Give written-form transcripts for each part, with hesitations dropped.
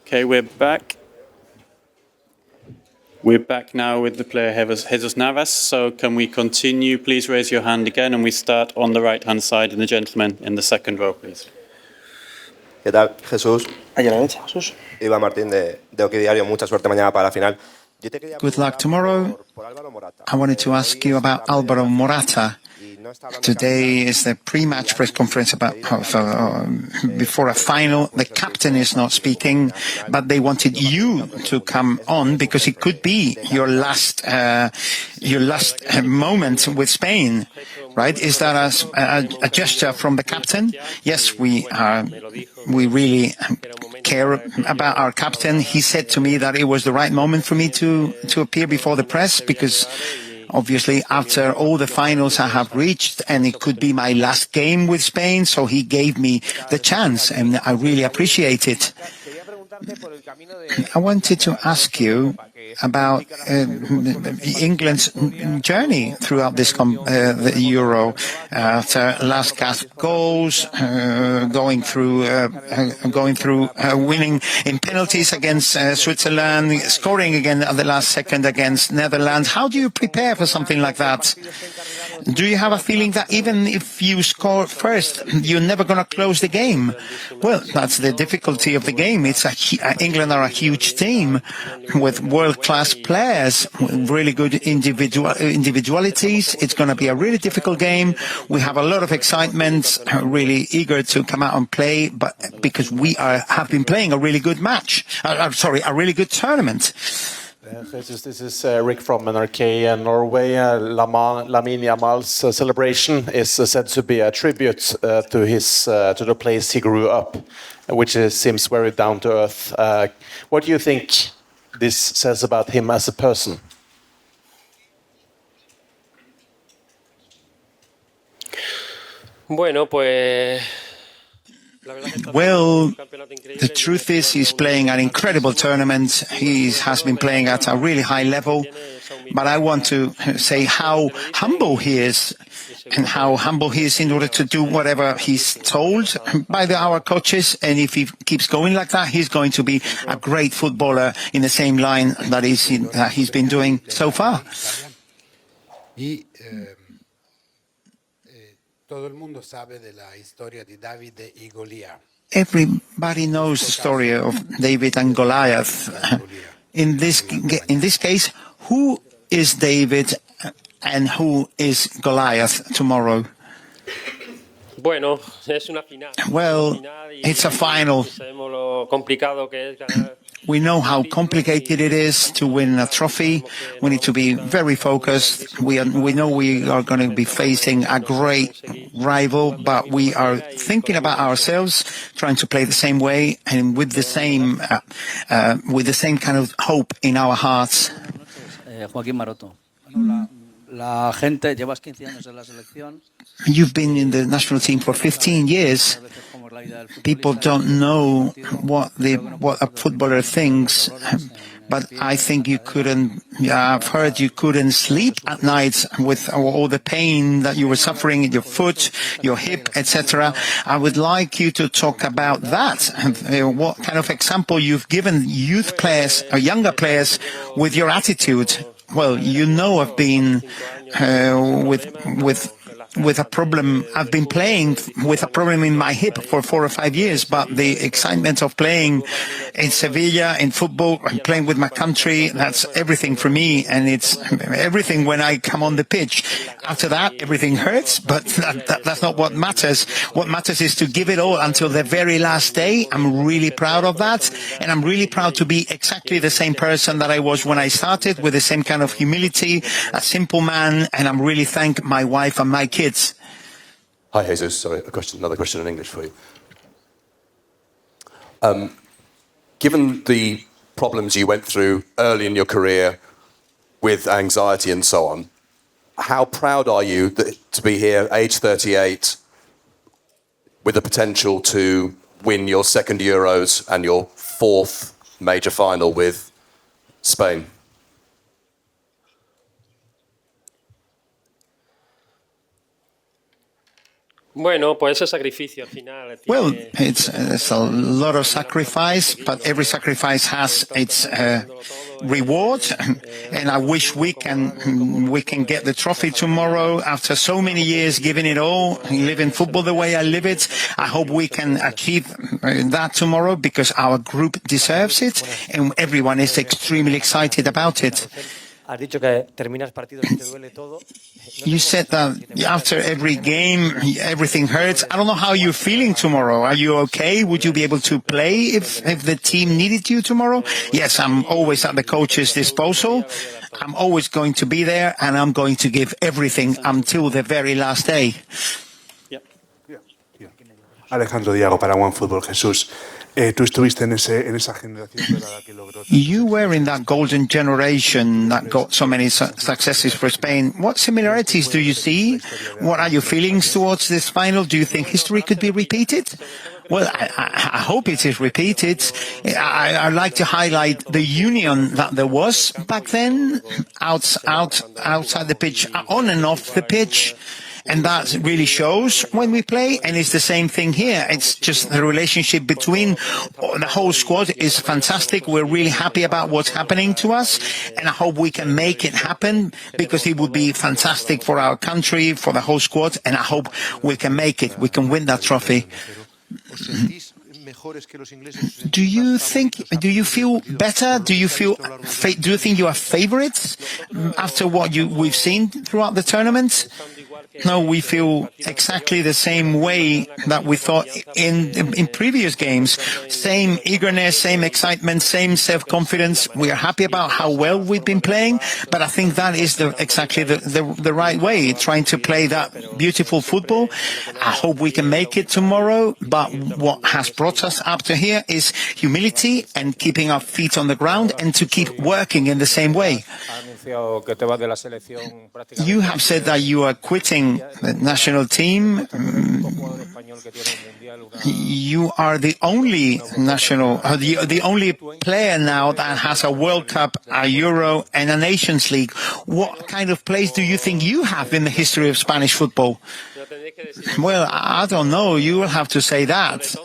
Okay, we're back. We're back now with the player Jesus Navas. So can we continue? Please raise your hand again, and we start on the right-hand side, and the gentleman in the second row, please. ¿Qué tal, Jesús? Iván Martín de OK Diario. Mucha suerte mañana para la final. Good luck tomorrow. I wanted to ask you about Alvaro Morata. Today is the pre-match press conference before a final. The captain is not speaking, but they wanted you to come on because it could be your last moment with Spain, right? Is that a gesture from the captain? Yes, we really care about our captain. He said to me that it was the right moment for me to appear before the press because obviously after all the finals I have reached, and it could be my last game with Spain, so he gave me the chance, and I really appreciate it. I wanted to ask you about England's journey throughout this the Euro, after last gasp goals, going through winning in penalties against Switzerland, scoring again at the last second against Netherlands. How do you prepare for something like that? Do you have a feeling that even if you score first, you're never going to close the game? Well, that's the difficulty of the game. England are a huge team with world-class players, really good individualities. It's going to be a really difficult game. We have a lot of excitement, really eager to come out and play, but because we have been playing a really good a really good tournament. Jesus, this is Rick from NRK Norway. Lamine Yamal's celebration is said to be a tribute to the place he grew up, which seems very down to earth. What do you think this says about him as a person? Well, the truth is he's playing an incredible tournament. He has been playing at a really high level. But I want to say how humble he is, and how humble he is in order to do whatever he's told by our coaches. And if he keeps going like that, he's going to be a great footballer in the same line that he's been doing so far. Everybody knows the story of David and Goliath. In this case, who is David and who is Goliath tomorrow? Well, it's a final. We know how complicated it is to win a trophy. We need to be very focused. We know we are going to be facing a great rival, but we are thinking about ourselves, trying to play the same way and with the same kind of hope in our hearts. You've been in the national team for 15 years. People don't know what a footballer thinks, but I think I've heard you couldn't sleep at night with all the pain that you were suffering in your foot, your hip, etc. I would like you to talk about that, what kind of example you've given youth players or younger players with your attitude. Well, I've been with a problem. I've been playing with a problem in my hip for 4 or 5 years, but the excitement of playing in Sevilla, in football, and playing with my country, that's everything for me, and it's everything when I come on the pitch. After that, everything hurts, but that's not what matters. What matters is to give it all until the very last day. I'm really proud of that, and I'm really proud to be exactly the same person that I was when I started, with the same kind of humility, a simple man, and I'm really thank my wife and my kids. Hi, Jesus. Sorry, another question in English for you. Given the problems you went through early in your career with anxiety and so on, how proud are you to be here, age 38, with the potential to win your second Euros and your fourth major final with Spain? Bueno, pues ese sacrificio al final. Well, it's a lot of sacrifice, but every sacrifice has its reward. And I wish we can get the trophy tomorrow after so many years giving it all, living football the way I live it. I hope we can achieve that tomorrow because our group deserves it and everyone is extremely excited about it. You said that after every game, everything hurts. I don't know how you're feeling tomorrow. Are you okay? Would you be able to play if the team needed you tomorrow? Yes, I'm always at the coach's disposal. I'm always going to be there, and I'm going to give everything until the very last day. Alejandro Diago para OneFootball. Jesús, tú estuviste en esa generación dorada que logró. You were in that golden generation that got so many successes for Spain. What similarities do you see? What are your feelings towards this final? Do you think history could be repeated? Well, I hope it is repeated. I'd like to highlight the union that there was back then, outside the pitch, on and off the pitch. And that really shows when we play, and it's the same thing here. It's just the relationship between the whole squad is fantastic. We're really happy about what's happening to us, and I hope we can make it happen because it would be fantastic for our country, for the whole squad, and I hope we can make it. We can win that trophy. Do you feel better? Do you think you are favorites after what we've seen throughout the tournament? No, we feel exactly the same way that we thought in previous games. Same eagerness, same excitement, same self-confidence. We are happy about how well we've been playing, but I think that is exactly the right way, trying to play that beautiful football. I hope we can make it tomorrow, but what has brought us up to here is humility and keeping our feet on the ground and to keep working in the same way. You have said that you are quitting the national team. You are the only the only player now that has a World Cup, a Euro, and a Nations League. What kind of place do you think you have in the history of Spanish football? Well, I don't know. You will have to say that.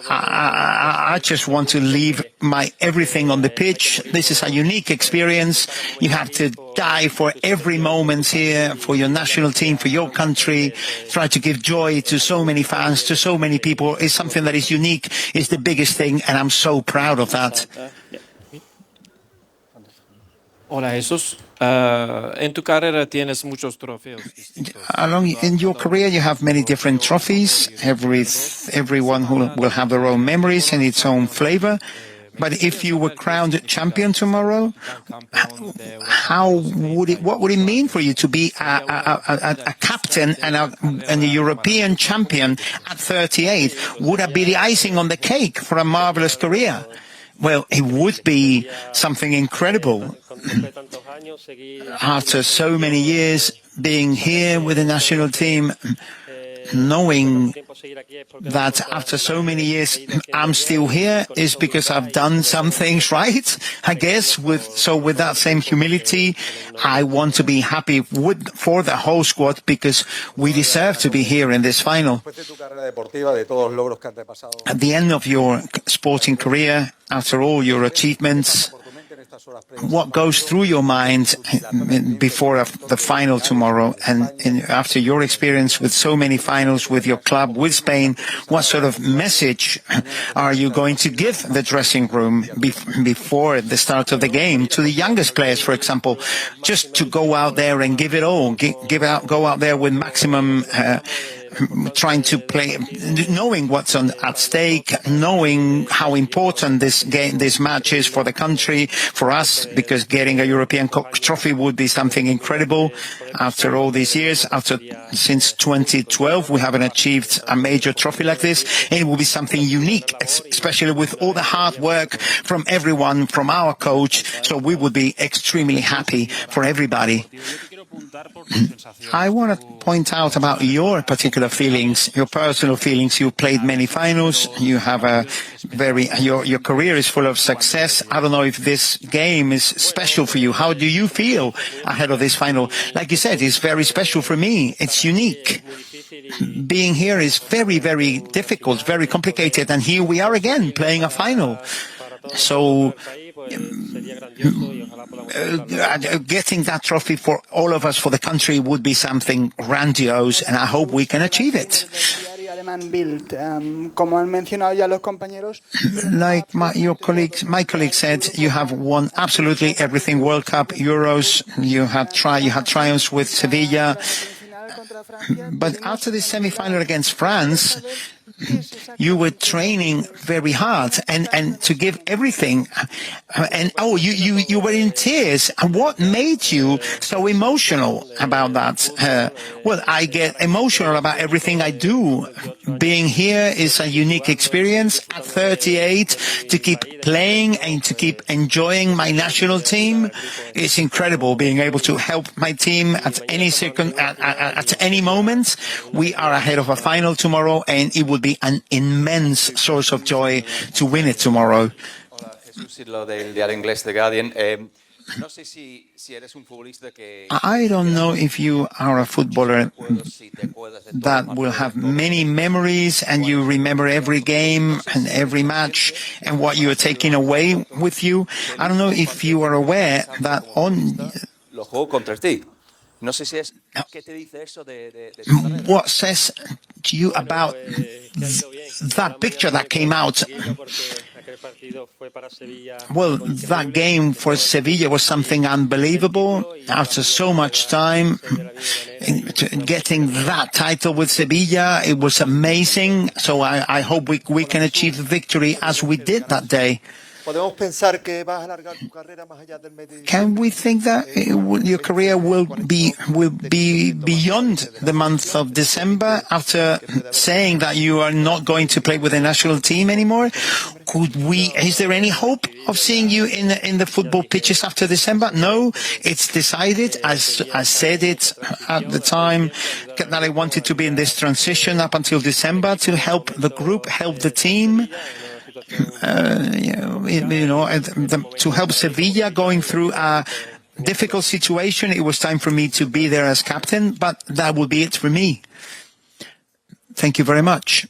I just want to leave my everything on the pitch. This is a unique experience. You have to die for every moment here, for your national team, for your country. Try to give joy to so many fans, to so many people. It's something that is unique. It's the biggest thing, and I'm so proud of that. Hola Jesús, en tu carrera tienes muchos trofeos. In your career, you have many different trophies. Everyone will have their own memories and its own flavor. But if you were crowned champion tomorrow, what would it mean for you to be a captain and a European champion at 38? Would that be the icing on the cake for a marvelous career? Well, it would be something incredible. After so many years being here with the national team, knowing that after so many years I'm still here is because I've done some things right, I guess. With that same humility, I want to be happy for the whole squad because we deserve to be here in this final. At the end of your sporting career, after all your achievements, what goes through your mind before the final tomorrow, and after your experience with so many finals with your club, with Spain, what sort of message are you going to give the dressing room before the start of the game to the youngest players, for example, just to go out there and give it all, go out there with maximum trying to play, knowing what's at stake, knowing how important this match is for the country, for us, because getting a European trophy would be something incredible after all these years. Since 2012, we haven't achieved a major trophy like this, and it will be something unique, especially with all the hard work from everyone, from our coach. So we would be extremely happy for everybody. I want to point out about your particular feelings, your personal feelings. You played many finals. You have your career is full of success. I don't know if this game is special for you. How do you feel ahead of this final? Like you said, it's very special for me. It's unique. Being here is very, very difficult, very complicated. And here we are again playing a final. So getting that trophy for all of us, for the country, would be something grandiose, and I hope we can achieve it. Like my colleague said, you have won absolutely everything: World Cup, Euros. You had triumphs with Sevilla. But after the semi-final against France, you were training very hard and to give everything. And you were in tears. And what made you so emotional about that? Well, I get emotional about everything I do. Being here is a unique experience. At 38, to keep playing and to keep enjoying my national team is incredible. Being able to help my team at any moment. We are ahead of a final tomorrow, and it will be an immense source of joy to win it tomorrow. I don't know if you are a footballer that will have many memories and you remember every game and every match and what you are taking away with you. I don't know if you are aware that what says to you about that picture that came out? Well, that game for Sevilla was something unbelievable. After so much time, getting that title with Sevilla, it was amazing. So I hope we can achieve the victory as we did that day. Can we think that your career will be beyond the month of December after saying that you are not going to play with the national team anymore? Is there any hope of seeing you in the football pitches after December? No, it's decided. I said it at the time that I wanted to be in this transition up until December to help the group, help the team. To help Sevilla going through a difficult situation. It was time for me to be there as captain, but that will be it for me. Thank you very much.